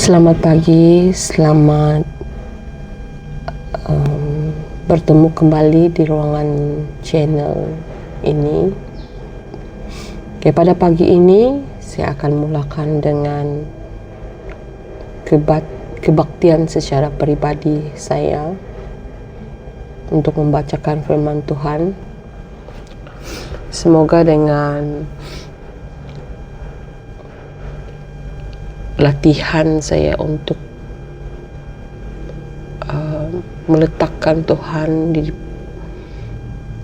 Selamat pagi, selamat bertemu kembali di ruangan channel ini. Pada pagi ini saya akan mulakan dengan kebaktian secara pribadi saya untuk membacakan firman Tuhan. Semoga dengan latihan saya untuk meletakkan Tuhan di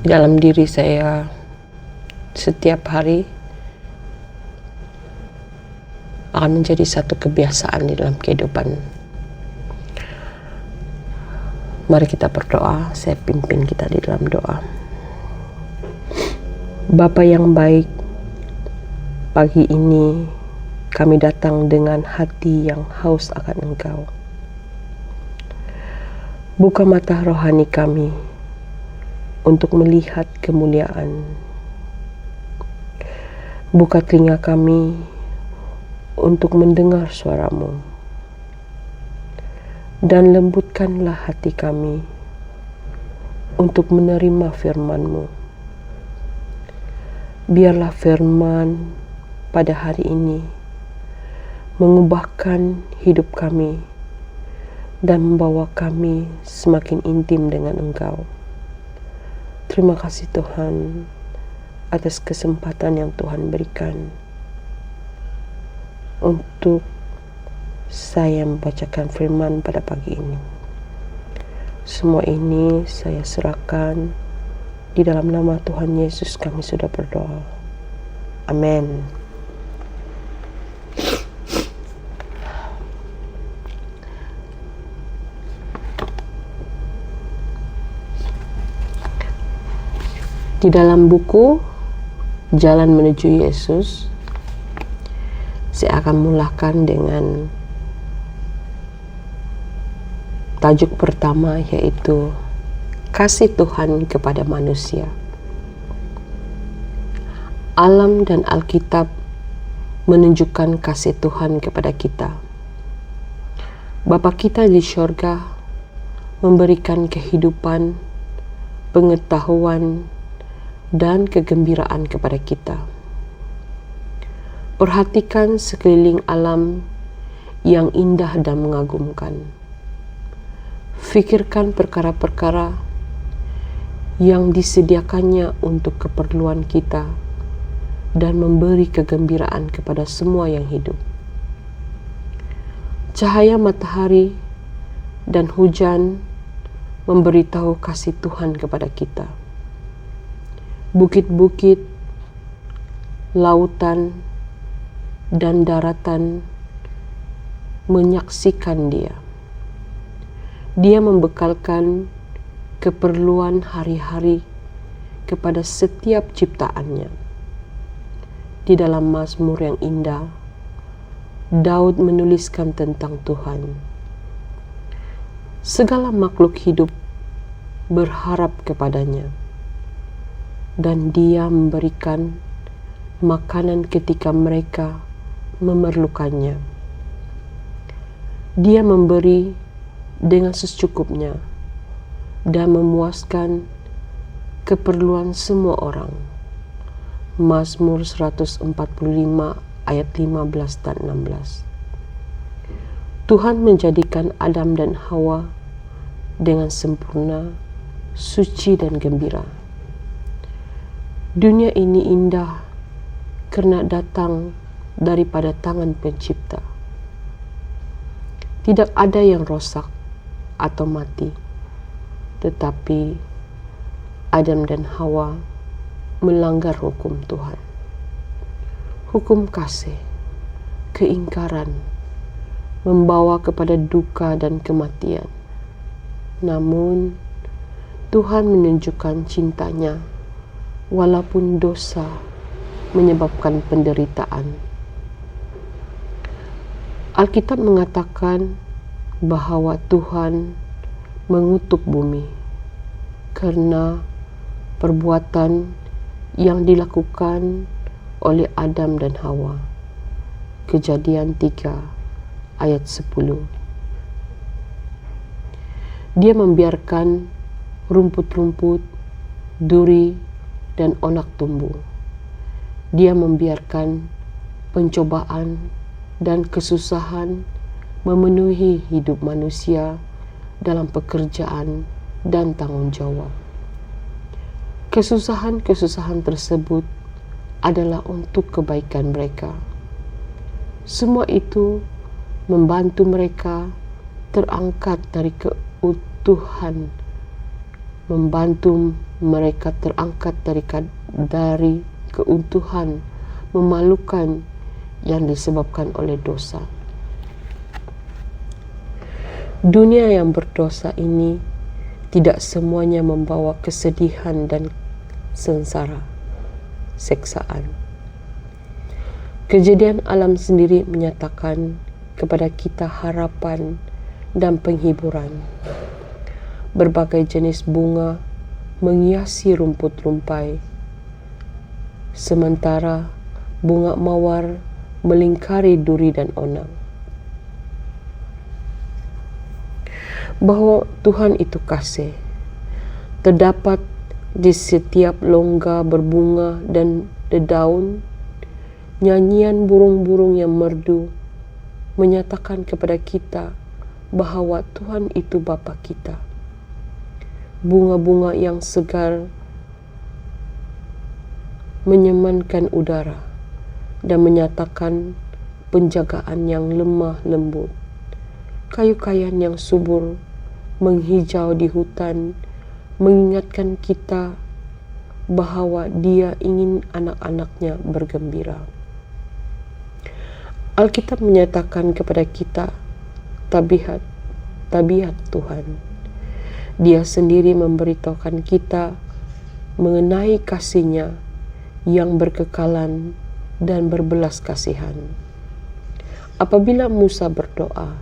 dalam diri saya setiap hari akan menjadi satu kebiasaan di dalam kehidupan. Mari kita berdoa, saya pimpin kita di dalam doa. Bapa yang baik, pagi ini kami datang dengan hati yang haus akan Engkau. Buka mata rohani kami untuk melihat kemuliaan. Buka telinga kami untuk mendengar suara-Mu. Dan lembutkanlah hati kami untuk menerima firman-Mu. Biarlah firman pada hari ini mengubahkan hidup kami dan membawa kami semakin intim dengan Engkau. Terima kasih Tuhan atas kesempatan yang Tuhan berikan untuk saya membacakan firman pada pagi ini. Semua ini saya serahkan di dalam nama Tuhan Yesus kami sudah berdoa. Amin. Di dalam buku Jalan Menuju Yesus, saya akan mulakan dengan tajuk pertama, yaitu kasih Tuhan kepada manusia. Alam dan Alkitab menunjukkan kasih Tuhan kepada kita. Bapa kita di syurga memberikan kehidupan, pengetahuan, dan kegembiraan kepada kita. Perhatikan sekeliling alam yang indah dan mengagumkan. Fikirkan perkara-perkara yang disediakannya untuk keperluan kita dan memberi kegembiraan kepada semua yang hidup. Cahaya matahari dan hujan memberitahu kasih Tuhan kepada kita. Bukit-bukit, lautan, dan daratan menyaksikan Dia. Dia membekalkan keperluan hari-hari kepada setiap ciptaannya. Di dalam Mazmur yang indah, Daud menuliskan tentang Tuhan. Segala makhluk hidup berharap kepadanya, dan Dia memberikan makanan ketika mereka memerlukannya. Dia memberi dengan secukupnya dan memuaskan keperluan semua orang. Mazmur 145 ayat 15 dan 16. Tuhan menjadikan Adam dan Hawa dengan sempurna, suci dan gembira. Dunia ini indah karena datang daripada tangan Pencipta. Tidak ada yang rosak atau mati, tetapi Adam dan Hawa melanggar hukum Tuhan. Hukum kasih, keingkaran, membawa kepada duka dan kematian. Namun, Tuhan menunjukkan cintanya walaupun dosa menyebabkan penderitaan. Alkitab mengatakan bahwa Tuhan mengutuk bumi karena perbuatan yang dilakukan oleh Adam dan Hawa. Kejadian 3 ayat 10. Dia membiarkan rumput-rumput, duri, dan onak tumbuh. Dia membiarkan pencobaan dan kesusahan memenuhi hidup manusia dalam pekerjaan dan tanggung jawab. Kesusahan-kesusahan tersebut adalah untuk kebaikan mereka. Semua itu membantu mereka terangkat dari keutuhan, membantu mereka terangkat dari keutuhan memalukan yang disebabkan oleh dosa. Dunia yang berdosa ini tidak semuanya membawa kesedihan dan sengsara, seksaan. Kejadian alam sendiri menyatakan kepada kita harapan dan penghiburan. Berbagai jenis bunga menghiasi rumput rumpai, sementara bunga mawar melingkari duri dan onak. Bahwa Tuhan itu kasih terdapat di setiap longga berbunga dan dedaun. Nyanyian burung-burung yang merdu menyatakan kepada kita bahwa Tuhan itu Bapa kita. Bunga-bunga yang segar menyemankan udara dan menyatakan penjagaan yang lemah lembut. Kayu-kayan yang subur menghijau di hutan mengingatkan kita bahwa Dia ingin anak-anaknya bergembira. Alkitab menyatakan kepada kita tabiat Tuhan. Dia sendiri memberitahukan kita mengenai kasih-Nya yang berkekalan dan berbelas kasihan. Apabila Musa berdoa,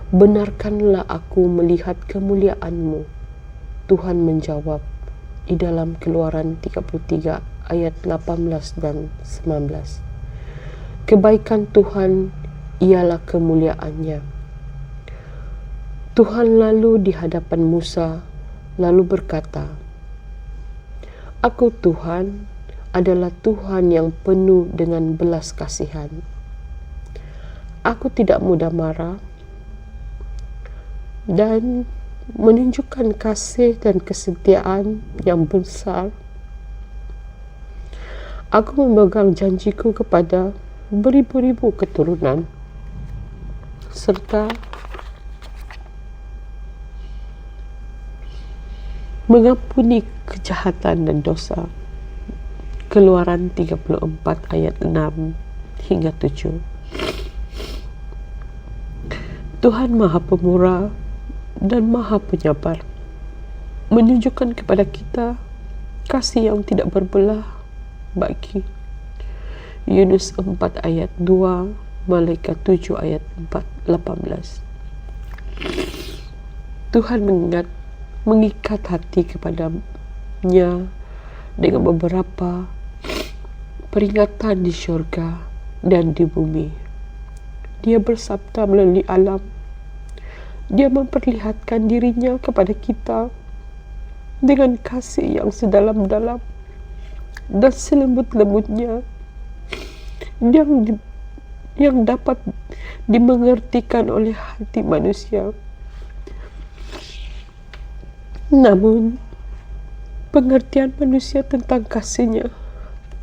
"Benarkanlah aku melihat kemuliaan-Mu," Tuhan menjawab di dalam Keluaran 33 ayat 18 dan 19. Kebaikan Tuhan ialah kemuliaan-Nya. Tuhan lalu di hadapan Musa lalu berkata, "Aku Tuhan adalah Tuhan yang penuh dengan belas kasihan. Aku tidak mudah marah dan menunjukkan kasih dan kesetiaan yang besar. Aku memegang janjiku kepada beribu-ribu keturunan serta mengampuni kejahatan dan dosa." Keluaran 34 ayat 6 hingga 7. Tuhan Maha Pemurah dan Maha Penyabar menunjukkan kepada kita kasih yang tidak berbelah bagi Yunus 4 ayat 2, Malaikat 7 ayat 18. Tuhan mengikat hati kepadanya dengan beberapa peringatan di syurga dan di bumi. Dia bersabda melalui alam. Dia memperlihatkan dirinya kepada kita dengan kasih yang sedalam-dalam dan selembut-lembutnya yang dapat dimengertikan oleh hati manusia. Namun pengertian manusia tentang kasih-Nya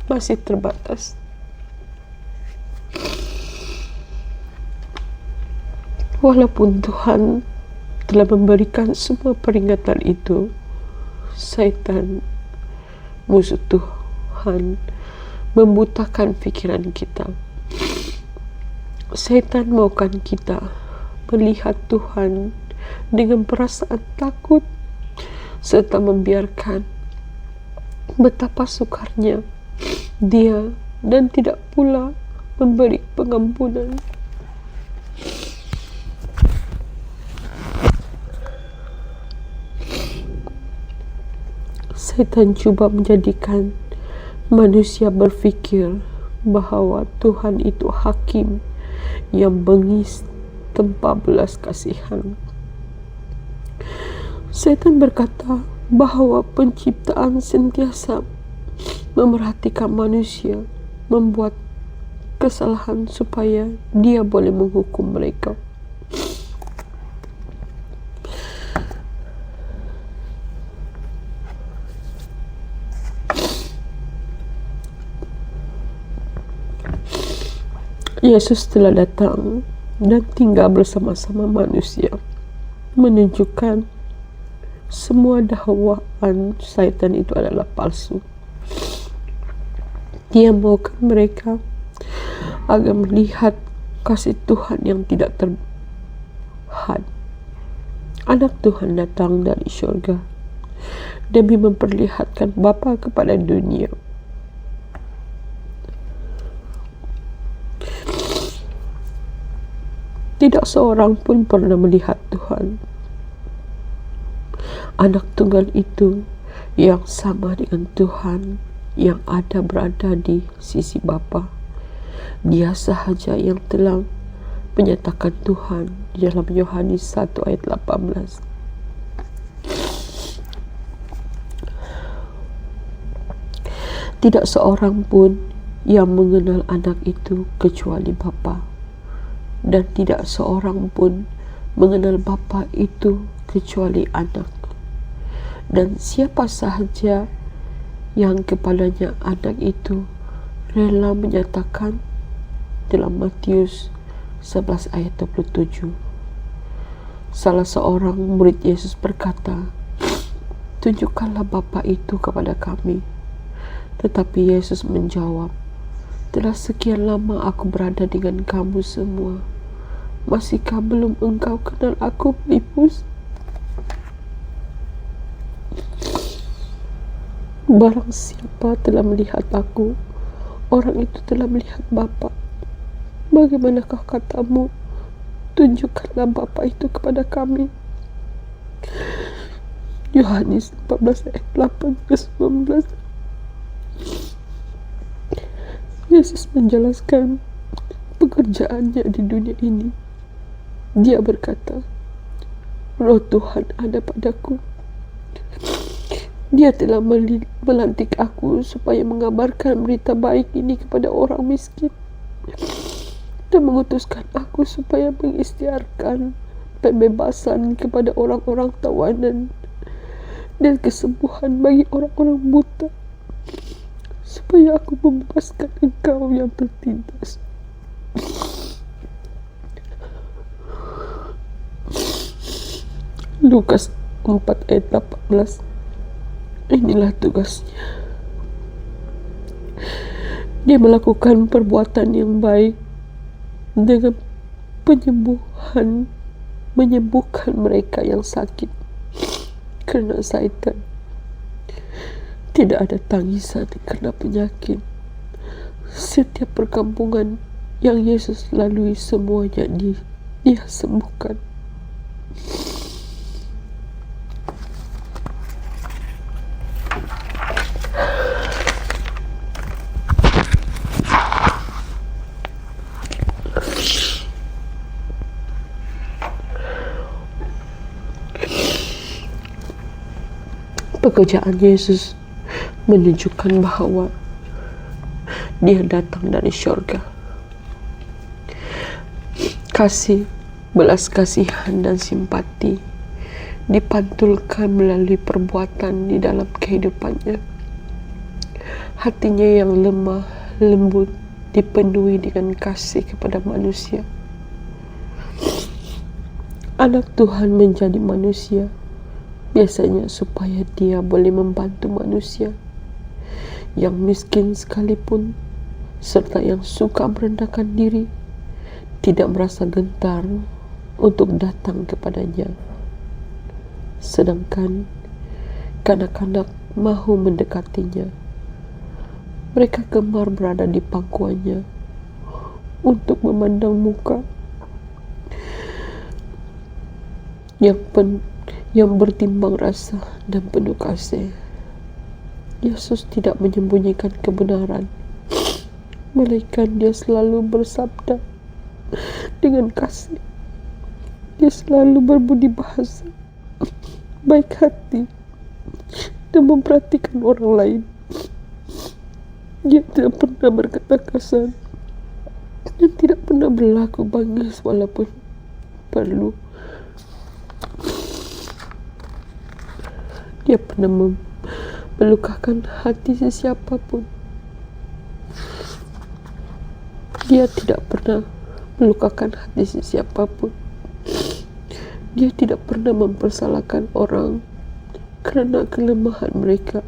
masih terbatas. Walaupun Tuhan telah memberikan semua peringatan itu, Satan, musuh Tuhan, membutakan pikiran kita. Satan maukan kita melihat Tuhan dengan perasaan takut serta membiarkan betapa sukarnya Dia dan tidak pula memberi pengampunan. Setan coba menjadikan manusia berpikir bahwa Tuhan itu hakim yang bengis bertempa belas kasihan. Setan berkata bahwa penciptaan sentiasa memerhatikan manusia, membuat kesalahan supaya dia boleh menghukum mereka. Yesus telah datang dan tinggal bersama-sama manusia, menunjukkan semua dakwaan Satan itu adalah palsu. Dia maukan mereka agar melihat kasih Tuhan yang tidak terhad. Anak Tuhan datang dari surga demi memperlihatkan Bapa kepada dunia. Tidak seorang pun pernah melihat Tuhan. Anak tunggal itu yang sama dengan Tuhan yang berada di sisi Bapa. Dia sahaja yang telah menyatakan Tuhan di dalam Yohanes 1 ayat 18. Tidak seorang pun yang mengenal anak itu kecuali Bapa. Dan tidak seorang pun mengenal Bapa itu kecuali anak. Dan siapa sahaja yang kepadanya anak itu rela menyatakan, dalam Matius 11 ayat 27. Salah seorang murid Yesus berkata, "Tunjukkanlah Bapa itu kepada kami." Tetapi Yesus menjawab, "Telah sekian lama aku berada dengan kamu semua. Masihkah belum engkau kenal aku, Filipus? Barang siapa telah melihat aku, orang itu telah melihat Bapa. Bagaimanakah katamu, tunjukkanlah Bapa itu kepada kami?" Yohanes 14 ayat 8-19. Yesus menjelaskan pekerjaannya di dunia ini. Dia berkata, "Roh Tuhan ada padaku. Dia telah melantik aku supaya mengabarkan berita baik ini kepada orang miskin, dan mengutuskan aku supaya mengisytiharkan pembebasan kepada orang-orang tawanan dan kesembuhan bagi orang-orang buta, supaya aku membebaskan engkau yang tertindas." Lukas 4 ayat 18. Inilah tugasnya. Dia melakukan perbuatan yang baik dengan menyembuhkan mereka yang sakit karena Satan. Tidak ada tangisan karena penyakit. Setiap perkampungan yang Yesus lalui semuanya dia sembuhkan. Pekerjaan Yesus menunjukkan bahwa dia datang dari surga. Kasih, belas kasihan dan simpati dipantulkan melalui perbuatan di dalam kehidupannya. Hatinya yang lemah, lembut, dipenuhi dengan kasih kepada manusia. Anak Tuhan menjadi manusia biasanya supaya dia boleh membantu manusia yang miskin sekalipun, serta yang suka merendahkan diri, tidak merasa gentar untuk datang kepadanya. Sedangkan kanak-kanak mahu mendekatinya. Mereka gemar berada di pangkuannya untuk memandang muka yang bertimbang rasa dan penuh kasih. Yesus tidak menyembunyikan kebenaran, melainkan dia selalu bersabda dengan kasih Dia selalu berbudi bahasa, baik hati, dan memperhatikan orang lain. Dia tidak pernah berkata kasar dan tidak pernah berlaku bangis walaupun perlu. Dia pernah melukakan hati sesiapapun. Dia tidak pernah melukakan hati sesiapapun. Dia tidak pernah mempersalahkan orang karena kelemahan mereka.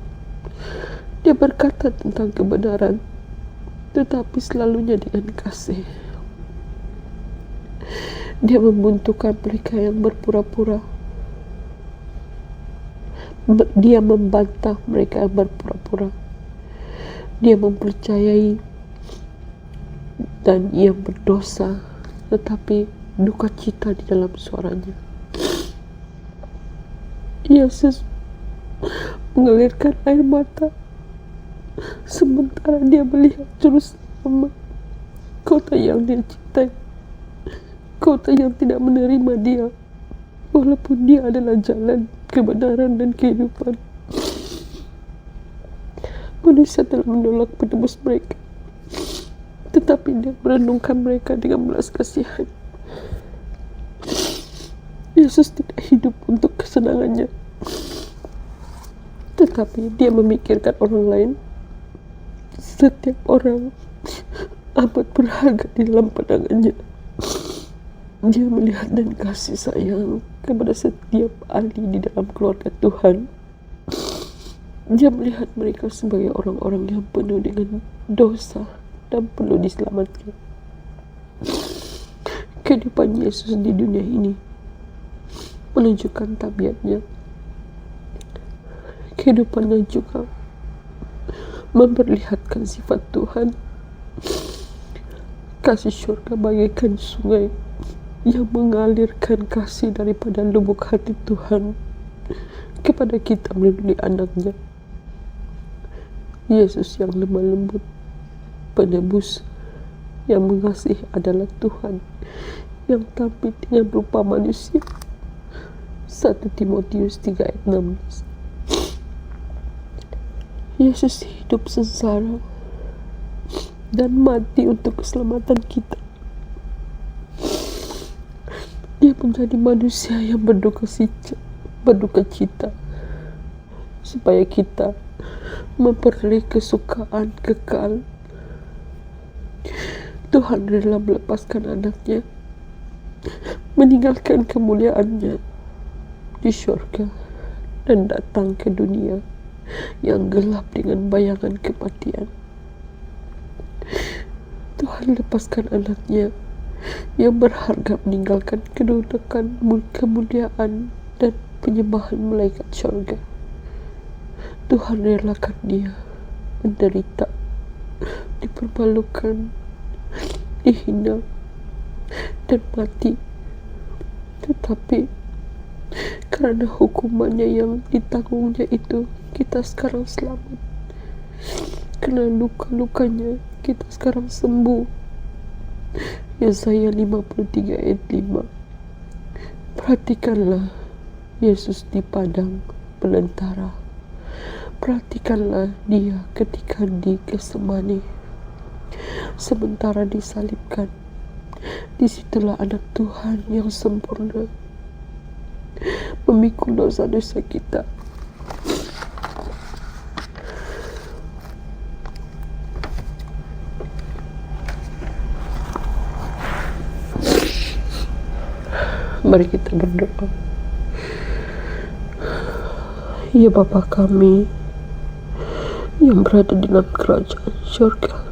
Dia berkata tentang kebenaran, tetapi selalunya dengan kasih. Dia membuntukan mereka yang berpura-pura. Dia membantah mereka yang berpura-pura. Dia mempercayai dan yang berdosa, tetapi duka cita di dalam suaranya. Yesus mengalirkan air mata sementara dia melihat Yerusalem, kota yang dia cintai, kota yang tidak menerima dia, walaupun dia adalah jalan, kebenaran, dan kehidupan. Manusia telah menolak penebus mereka, tetapi dia merenungkan mereka dengan belas kasihan. Yesus tidak hidup untuk kesenangannya, tetapi dia memikirkan orang lain. Setiap orang amat berharga di dalam pandangannya. Dia melihat dan kasih sayang kepada setiap ahli di dalam keluarga Tuhan. Dia melihat mereka sebagai orang-orang yang penuh dengan dosa dan perlu diselamatkan. Kehidupan Yesus di dunia ini menunjukkan tabiatnya. Kehidupannya juga memperlihatkan sifat Tuhan. Kasih surga bagaikan sungai yang mengalirkan kasih daripada lubuk hati Tuhan kepada kita melalui anaknya. Yesus yang lemah lembut, penebus, yang mengasihi adalah Tuhan yang tampil dengan rupa manusia. 1 Timotius 3 ayat 16. Yesus hidup sengsara dan mati untuk keselamatan kita. Dia menjadi manusia yang berduka cita supaya kita memperoleh kesukaan kekal. Tuhan rela melepaskan anaknya, meninggalkan kemuliaannya di surga, dan datang ke dunia yang gelap dengan bayangan kematian. Tuhan lepaskan anaknya yang berharga, meninggalkan kedudukan, kemuliaan, dan penyembahan malaikat surga. Tuhan relakan dia menderita, dipermalukan, dihina, dan mati. Tetapi karena hukumannya yang ditanggungnya itu, kita sekarang selamat. Karena luka-lukanya, kita sekarang sembuh. Yesaya 53 ayat 5. Perhatikanlah Yesus di padang belantara. Perhatikanlah dia ketika di Getsemani, sementara disalibkan. Disitulah anak Tuhan yang sempurna memikul dosa-dosa kita. Mari kita berdoa. Ya Bapa kami yang berada di dalam kerajaan surga,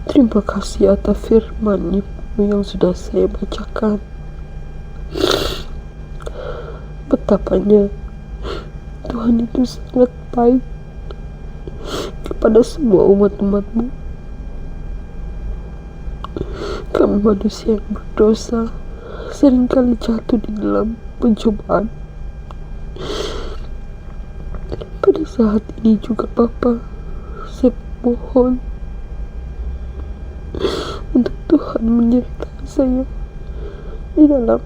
terima kasih atas firman yang sudah saya bacakan. Betapanya Tuhan itu sangat baik kepada semua umat-umat-Mu. Kami manusia yang berdosa seringkali jatuh di dalam pencobaan. Pada saat ini juga Bapa, saya mohon untuk Tuhan menyertai saya di dalam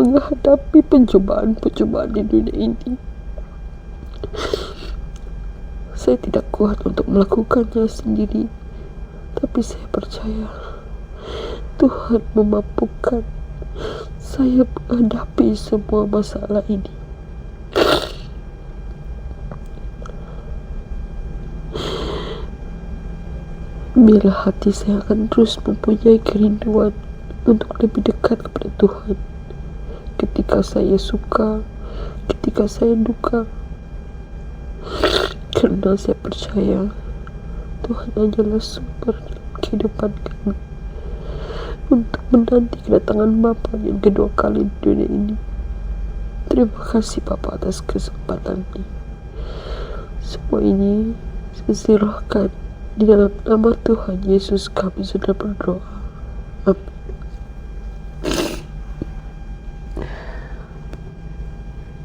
menghadapi pencobaan-pencobaan di dunia ini. Saya tidak kuat untuk melakukannya sendiri, tapi saya percaya Tuhan memampukan saya menghadapi semua masalah ini. Biarlah hati saya akan terus mempunyai kerinduan untuk lebih dekat kepada Tuhan. Ketika saya suka, ketika saya duka, karena saya percaya Tuhan adalah sumber kehidupan kami untuk menanti kedatangan Bapa yang kedua kali di dunia ini. Terima kasih Bapa atas kesempatan ini. Semua ini saya serahkan di dalam nama Tuhan Yesus kami sudah berdoa. Amin.